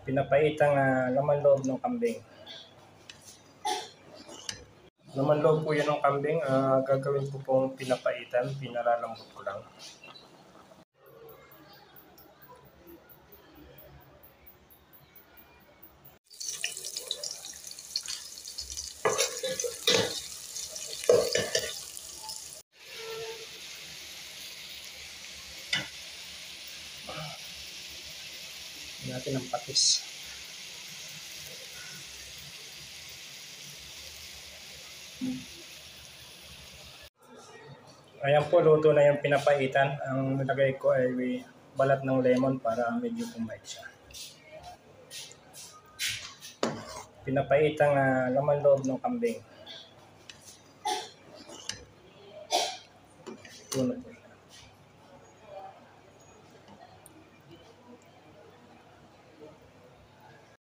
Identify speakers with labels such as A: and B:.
A: Pinapaitang laman loob ng kambing. Laman loob po yan ng kambing, gagawin ko pong pinapaitan, pinalalambot ko lang. Natin ang patis. Ayan po, luto na yung pinapaitan. Ang nilagay ko ay balat ng lemon para medyo kumait siya. Pinapaitang laman loob ng kambing.